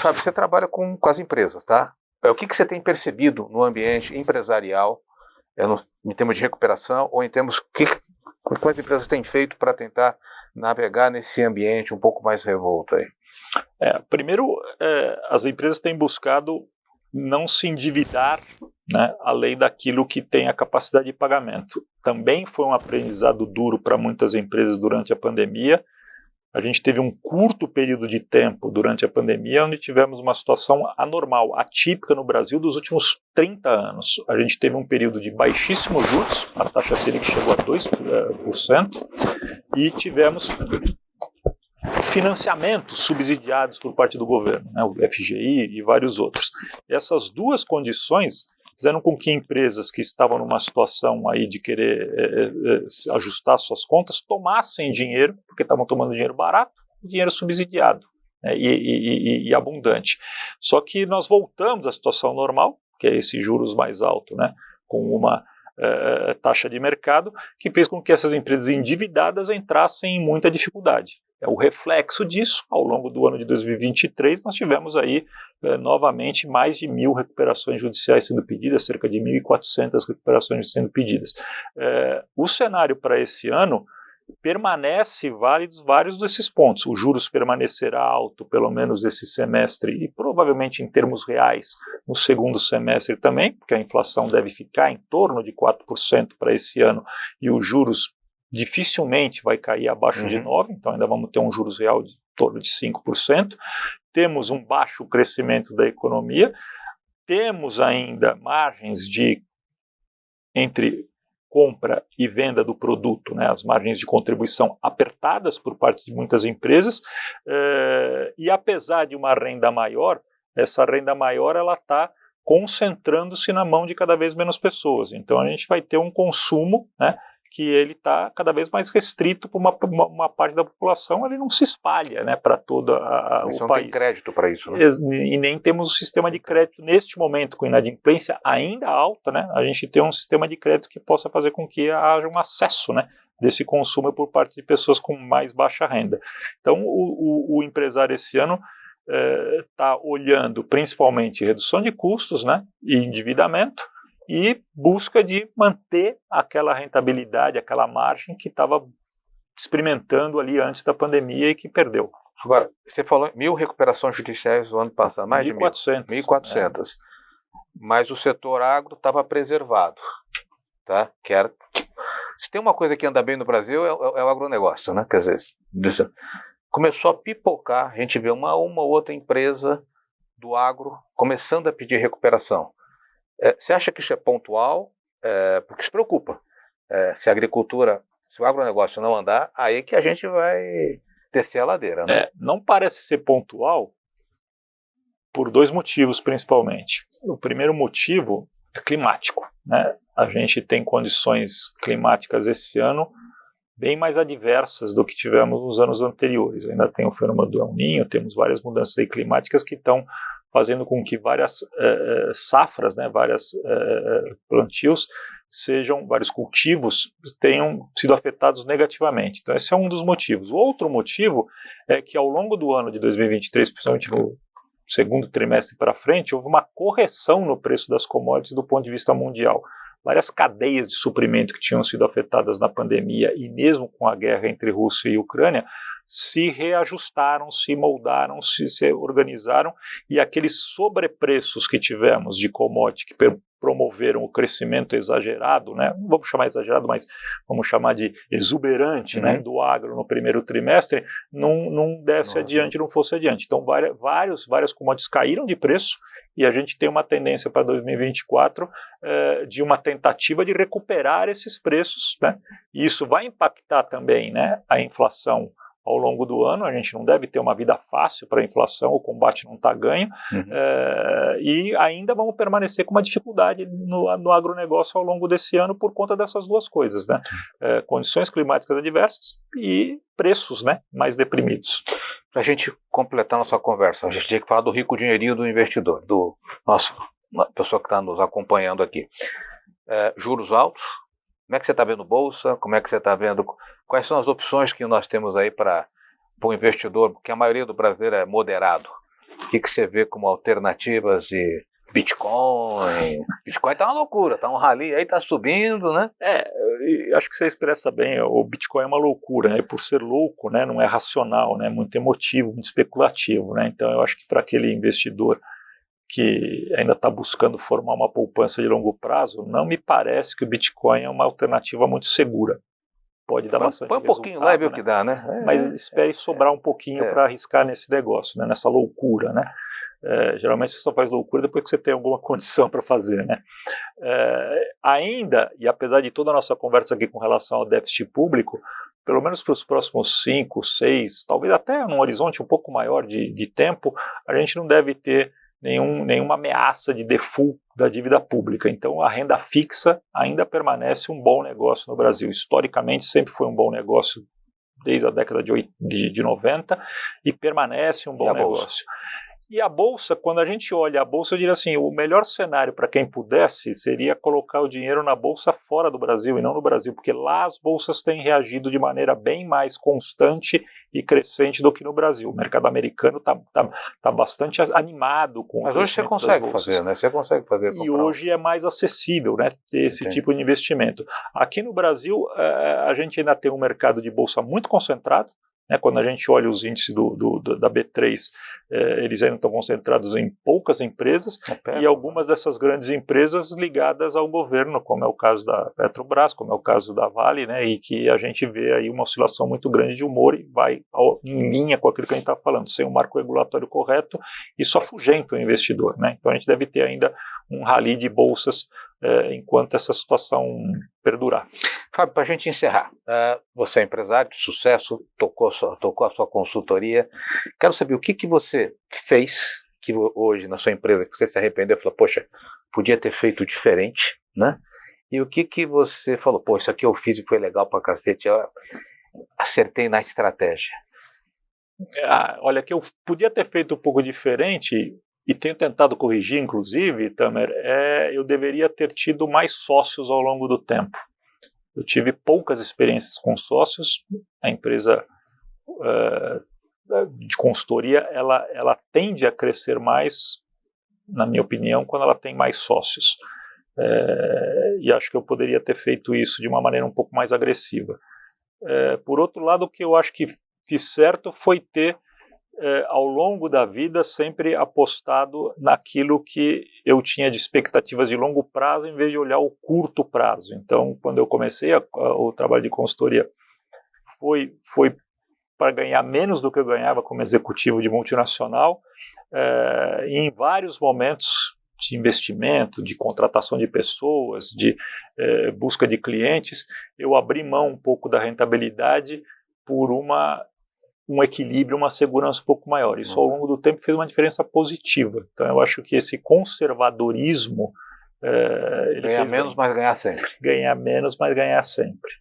Fábio, você trabalha com as empresas, tá? O que você tem percebido no ambiente empresarial, em termos de recuperação, ou em termos, o que as empresas têm feito para tentar navegar nesse ambiente um pouco mais revolto aí? Primeiro, as empresas têm buscado não se endividar, né, além daquilo que tem a capacidade de pagamento. Também foi um aprendizado duro para muitas empresas durante a pandemia. A gente teve um curto período de tempo durante a pandemia onde tivemos uma situação anormal, atípica no Brasil dos últimos 30 anos. A gente teve um período de baixíssimos juros, a taxa Selic chegou a 2%, e tivemos financiamentos subsidiados por parte do governo, né, o FGI e vários outros. Essas duas condições fizeram com que empresas que estavam numa situação aí de querer ajustar suas contas tomassem dinheiro, porque estavam tomando dinheiro barato, dinheiro subsidiado, né, e abundante. Só que nós voltamos à situação normal, que é esse juros mais alto, né, com uma taxa de mercado, que fez com que essas empresas endividadas entrassem em muita dificuldade. O reflexo disso, ao longo do ano de 2023, nós tivemos aí novamente mais de 1.000 recuperações judiciais sendo pedidas, cerca de 1.400 recuperações sendo pedidas. O cenário para esse ano permanece vários desses pontos. O juros permanecerá alto, pelo menos esse semestre, e provavelmente em termos reais no segundo semestre também, porque a inflação deve ficar em torno de 4% para esse ano, e os juros dificilmente vai cair abaixo de 9%, então ainda vamos ter um juros real de torno de 5%. Temos um baixo crescimento da economia, temos ainda margens entre compra e venda do produto, né, as margens de contribuição apertadas por parte de muitas empresas, e apesar de uma renda maior, essa renda maior ela está concentrando-se na mão de cada vez menos pessoas. Então a gente vai ter um consumo, né, que ele está cada vez mais restrito para uma parte da população, ele não se espalha, né, para todo o país. Não tem crédito para isso, né? E nem temos um sistema de crédito neste momento, com inadimplência ainda alta, né, a gente tem um sistema de crédito que possa fazer com que haja um acesso, né, desse consumo por parte de pessoas com mais baixa renda. Então o empresário esse ano está olhando principalmente redução de custos, né, e endividamento, e busca de manter aquela rentabilidade, aquela margem que estava experimentando ali antes da pandemia e que perdeu. Agora, você falou 1.000 recuperações judiciais no ano passado, mais 1.400. de 1.400. Mas o setor agro estava preservado, tá? Se tem uma coisa que anda bem no Brasil é o agronegócio, né? Quer dizer, começou a pipocar, a gente vê uma outra empresa do agro começando a pedir recuperação. Você acha que isso é pontual? Porque se preocupa. Se o agronegócio não andar, aí que a gente vai descer a ladeira, né? Não parece ser pontual por dois motivos, principalmente. O primeiro motivo é climático, né? A gente tem condições climáticas esse ano bem mais adversas do que tivemos nos anos anteriores. Ainda tem o fenômeno do El Niño, temos várias mudanças aí climáticas que estão fazendo com que várias safras, né, vários plantios, vários cultivos tenham sido afetados negativamente. Então esse é um dos motivos. O outro motivo é que ao longo do ano de 2023, principalmente no segundo trimestre para frente, houve uma correção no preço das commodities do ponto de vista mundial. Várias cadeias de suprimento que tinham sido afetadas na pandemia e mesmo com a guerra entre Rússia e Ucrânia se reajustaram, se moldaram, se organizaram, e aqueles sobrepreços que tivemos de commodity que promoveram o crescimento exagerado, né, não vamos chamar exagerado, mas vamos chamar de exuberante, né, do agro no primeiro trimestre, não desse adiante, não fosse adiante. Então várias commodities caíram de preço, e a gente tem uma tendência para 2024 de uma tentativa de recuperar esses preços, né, e isso vai impactar também, né, a inflação ao longo do ano. A gente não deve ter uma vida fácil para a inflação, o combate não está ganho, e ainda vamos permanecer com uma dificuldade no agronegócio ao longo desse ano por conta dessas duas coisas, né? Condições climáticas adversas e preços, né, mais deprimidos. Para a gente completar nossa conversa, a gente tinha que falar do rico dinheirinho do investidor, do nosso pessoa que está nos acompanhando aqui. Juros altos. Como é que você está vendo bolsa? Como é que você está vendo? Quais são as opções que nós temos aí para o investidor? Porque a maioria do brasileiro é moderado. O que você vê como alternativas de Bitcoin? Bitcoin tá uma loucura, tá um rally aí, tá subindo, né? Acho que você expressa bem, o Bitcoin é uma loucura, né? E por ser louco, né, não é racional, né, muito emotivo, muito especulativo, né? Então eu acho que para aquele investidor que ainda está buscando formar uma poupança de longo prazo, não me parece que o Bitcoin é uma alternativa muito segura. Pode dar bastante resultado. Põe um pouquinho lá e vê o que dá, né? Mas espere sobrar um pouquinho para arriscar nesse negócio, né? Nessa loucura, né? Geralmente você só faz loucura depois que você tem alguma condição para fazer, né? Ainda, e apesar de toda a nossa conversa aqui com relação ao déficit público, pelo menos para os próximos 5, 6, talvez até num horizonte um pouco maior de tempo, a gente não deve ter nenhuma ameaça de default da dívida pública. Então a renda fixa ainda permanece um bom negócio no Brasil. Historicamente sempre foi um bom negócio desde a década de 90 e permanece um bom negócio. E a Bolsa, quando a gente olha a Bolsa, eu diria assim, o melhor cenário para quem pudesse seria colocar o dinheiro na Bolsa fora do Brasil e não no Brasil, porque lá as bolsas têm reagido de maneira bem mais constante e crescente do que no Brasil. O mercado americano tá bastante animado com Mas hoje você consegue fazer, né? Você consegue fazer. E hoje é mais acessível, né, ter esse tipo de investimento. Aqui no Brasil, a gente ainda tem um mercado de bolsa muito concentrado. Quando a gente olha os índices da B3, eles ainda estão concentrados em poucas empresas e algumas dessas grandes empresas ligadas ao governo, como é o caso da Petrobras, como é o caso da Vale, né, e que a gente vê aí uma oscilação muito grande de humor e vai em linha com aquilo que a gente está falando, sem um marco regulatório correto, isso afugenta o investidor, né? Então a gente deve ter ainda um rally de bolsas enquanto essa situação perdurar. Fábio, para a gente encerrar, você é empresário de sucesso, tocou a sua consultoria. Quero saber o que você fez que hoje na sua empresa que você se arrependeu e falou, poxa, podia ter feito diferente, né? E o que você falou, pô, isso aqui eu fiz e foi legal pra cacete, eu acertei na estratégia. Olha, que eu podia ter feito um pouco diferente e tenho tentado corrigir, inclusive, Tamer, eu deveria ter tido mais sócios ao longo do tempo. Eu tive poucas experiências com sócios. A empresa de consultoria, ela tende a crescer mais, na minha opinião, quando ela tem mais sócios. E acho que eu poderia ter feito isso de uma maneira um pouco mais agressiva. Por outro lado, o que eu acho que fiz certo foi ter ao longo da vida sempre apostado naquilo que eu tinha de expectativas de longo prazo em vez de olhar o curto prazo. Então, quando eu comecei o trabalho de consultoria, foi para ganhar menos do que eu ganhava como executivo de multinacional, e em vários momentos de investimento, de contratação de pessoas, de busca de clientes, eu abri mão um pouco da rentabilidade por um equilíbrio, uma segurança um pouco maior. Isso ao longo do tempo fez uma diferença positiva. Então eu acho que esse conservadorismo ganhar menos, mas ganhar sempre. Ganhar menos, mas ganhar sempre.